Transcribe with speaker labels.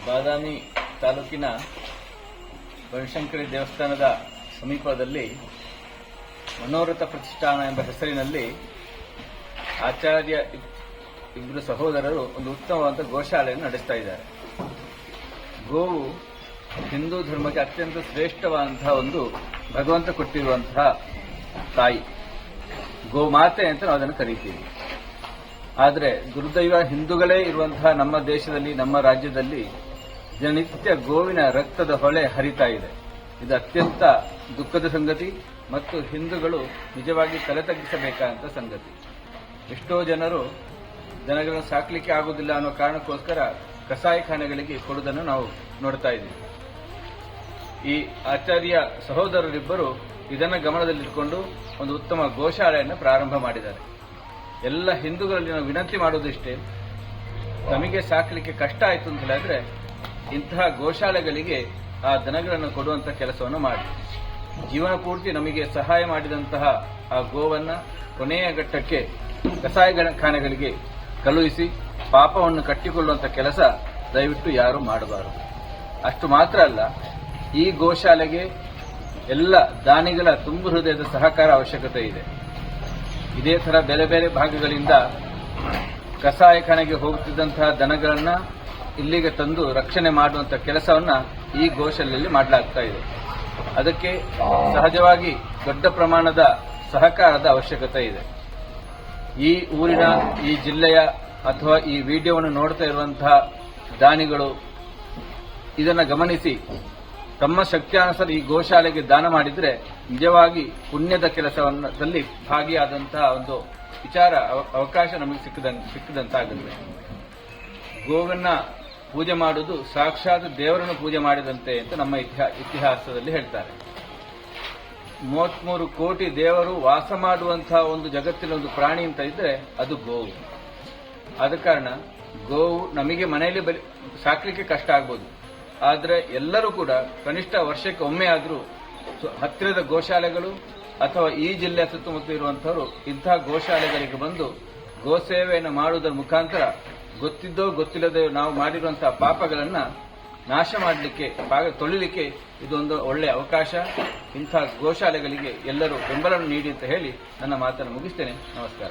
Speaker 1: ಬಾದಾಮಿ ತಾಲೂಕಿನ ಬನಶಂಕರಿ ದೇವಸ್ಥಾನದ ಸಮೀಪದಲ್ಲಿ ಮನೋರಥ ಪ್ರತಿಷ್ಠಾನ ಎಂಬ ಹೆಸರಿನಲ್ಲಿ ಆಚಾರ್ಯ ಇಬ್ಬರು ಸಹೋದರರು ಒಂದು ಉತ್ತಮವಾದ ಗೋಶಾಲೆಯನ್ನು ನಡೆಸ್ತಾ ಇದ್ದಾರೆ. ಗೋವು ಹಿಂದೂ ಧರ್ಮಕ್ಕೆ ಅತ್ಯಂತ ಶ್ರೇಷ್ಠವಾದಂತಹ ಒಂದು ಭಗವಂತ ಕೊಟ್ಟಿರುವಂತಹ ತಾಯಿ, ಗೋಮಾತೆ ಅಂತ ನಾವು ಅದನ್ನು ಕರೀತೀವಿ. ಆದರೆ ದುರ್ದೈವ ಹಿಂದೂಗಳೇ ಇರುವಂತಹ ನಮ್ಮ ದೇಶದಲ್ಲಿ, ನಮ್ಮ ರಾಜ್ಯದಲ್ಲಿ ದಿನನಿತ್ಯ ಗೋವಿನ ರಕ್ತದ ಹೊಳೆ ಹರಿತಾ ಇದೆ. ಇದು ಅತ್ಯಂತ ದುಃಖದ ಸಂಗತಿ ಮತ್ತು ಹಿಂದೂಗಳು ನಿಜವಾಗಿ ತಲೆ ತಗ್ಗಿಸಬೇಕಾದಂಥ ಸಂಗತಿ. ಎಷ್ಟೋ ಜನರು ದನಗಳನ್ನು ಸಾಕಲಿಕ್ಕೆ ಆಗುವುದಿಲ್ಲ ಅನ್ನೋ ಕಾರಣಕ್ಕೋಸ್ಕರ ಕಸಾಯಿಖಾನೆಗಳಿಗೆ ಕೊಡುವುದನ್ನು ನಾವು ನೋಡ್ತಾ ಇದ್ದೀವಿ. ಈ ಆಚಾರ್ಯ ಸಹೋದರರಿಬ್ಬರು ಇದನ್ನು ಗಮನದಲ್ಲಿಟ್ಟುಕೊಂಡು ಒಂದು ಉತ್ತಮ ಗೋಶಾಲೆಯನ್ನು ಪ್ರಾರಂಭ ಮಾಡಿದ್ದಾರೆ. ಎಲ್ಲ ಹಿಂದೂಗಳಲ್ಲಿ ನಾವು ವಿನಂತಿ ಮಾಡೋದಿಷ್ಟೇ, ನಮಗೆ ಸಾಕಲಿಕ್ಕೆ ಕಷ್ಟ ಆಯಿತು ಅಂತ ಹೇಳಿದ್ರೆ ಇಂತಹ ಗೋಶಾಲೆಗಳಿಗೆ ಆ ದನಗಳನ್ನು ಕೊಡುವಂತಹ ಕೆಲಸವನ್ನು ಮಾಡಿ, ಜೀವನ ಪೂರ್ತಿ ನಮಗೆ ಸಹಾಯ ಮಾಡಿದಂತಹ ಆ ಗೋವನ್ನು ಕೊನೆಯ ಘಟ್ಟಕ್ಕೆ ಕಸಾಯಿಖಾನೆಗಳಿಗೆ ಕಳುಹಿಸಿ ಪಾಪವನ್ನು ಕಟ್ಟಿಕೊಳ್ಳುವಂತಹ ಕೆಲಸ ದಯವಿಟ್ಟು ಯಾರೂ ಮಾಡಬಾರದು. ಅಷ್ಟು ಮಾತ್ರ ಅಲ್ಲ, ಈ ಗೋಶಾಲೆಗೆ ಎಲ್ಲ ದಾನಿಗಳ ತುಂಬು ಹೃದಯದ ಸಹಕಾರ ಅವಶ್ಯಕತೆ ಇದೆ. ಇದೇ ಥರ ಬೇರೆ ಬೇರೆ ಭಾಗಗಳಿಂದ ಕಸಾಯಿಖಾನೆಗೆ ಹೋಗುತ್ತಿದ್ದಂತಹ ದನಗಳನ್ನು ಇಲ್ಲಿಗೆ ತಂದು ರಕ್ಷಣೆ ಮಾಡುವಂತಹ ಕೆಲಸವನ್ನು ಈ ಗೋಶಾಲೆಯಲ್ಲಿ ಮಾಡಲಾಗ್ತಾ ಇದೆ. ಅದಕ್ಕೆ ಸಹಜವಾಗಿ ದೊಡ್ಡ ಪ್ರಮಾಣದ ಸಹಕಾರದ ಅವಶ್ಯಕತೆ ಇದೆ. ಈ ಊರಿನ, ಈ ಜಿಲ್ಲೆಯ ಅಥವಾ ಈ ವಿಡಿಯೋವನ್ನು ನೋಡ್ತಾ ಇರುವಂತಹ ದಾನಿಗಳು ಇದನ್ನು ಗಮನಿಸಿ ತಮ್ಮ ಶಕ್ತಿಯಾನುಸಾರ ಈ ಗೋಶಾಲೆಗೆ ದಾನ ಮಾಡಿದರೆ ನಿಜವಾಗಿ ಪುಣ್ಯದ ಕೆಲಸದಲ್ಲಿ ಭಾಗಿಯಾದಂತಹ ಒಂದು ವಿಚಾರ ಅವಕಾಶ ನಮಗೆ ಸಿಕ್ಕಿದಂತಾಗುತ್ತೆ. ಗೋವನ್ನ ಪೂಜೆ ಮಾಡುವುದು ಸಾಕ್ಷಾತ್ ದೇವರನ್ನು ಪೂಜೆ ಮಾಡಿದಂತೆ ಅಂತ ನಮ್ಮ ಇತಿಹಾಸದಲ್ಲಿ ಹೇಳ್ತಾರೆ. 33 ಕೋಟಿ ದೇವರು ವಾಸ ಮಾಡುವಂತಹ ಒಂದು ಜಗತ್ತಿನ ಒಂದು ಪ್ರಾಣಿ ಅಂತ ಇದ್ರೆ ಅದು ಗೋವು. ಆದ ಕಾರಣ ಗೋವು ನಮಗೆ ಮನೆಯಲ್ಲಿ ಸಾಕಲಿಕ್ಕೆ ಕಷ್ಟ ಆಗ್ಬೋದು, ಆದರೆ ಎಲ್ಲರೂ ಕೂಡ ಕನಿಷ್ಠ ವರ್ಷಕ್ಕೆ ಒಮ್ಮೆ ಆದರೂ ಹತ್ತಿರದ ಗೋಶಾಲೆಗಳು ಅಥವಾ ಈ ಜಿಲ್ಲೆಯ ಸುತ್ತಮುತ್ತ ಇರುವಂತಹವರು ಇಂತಹ ಗೋಶಾಲೆಗಳಿಗೆ ಬಂದು ಗೋಸೇವೆಯನ್ನು ಮಾಡುವುದರ ಮುಖಾಂತರ ಗೊತ್ತಿದ್ದೋ ಗೊತ್ತಿಲ್ಲದೆ ನಾವು ಮಾಡಿರುವಂತಹ ಪಾಪಗಳನ್ನು ನಾಶ ಮಾಡಲಿಕ್ಕೆ, ತೊಳಿಲಿಕ್ಕೆ ಇದೊಂದು ಒಳ್ಳೆಯ ಅವಕಾಶ. ಇಂತಹ ಗೋಶಾಲೆಗಳಿಗೆ ಎಲ್ಲರೂ ಬೆಂಬಲ ನೀಡಿ ಅಂತ ಹೇಳಿ ನನ್ನ ಮಾತನ್ನು ಮುಗಿಸ್ತೇನೆ. ನಮಸ್ಕಾರ.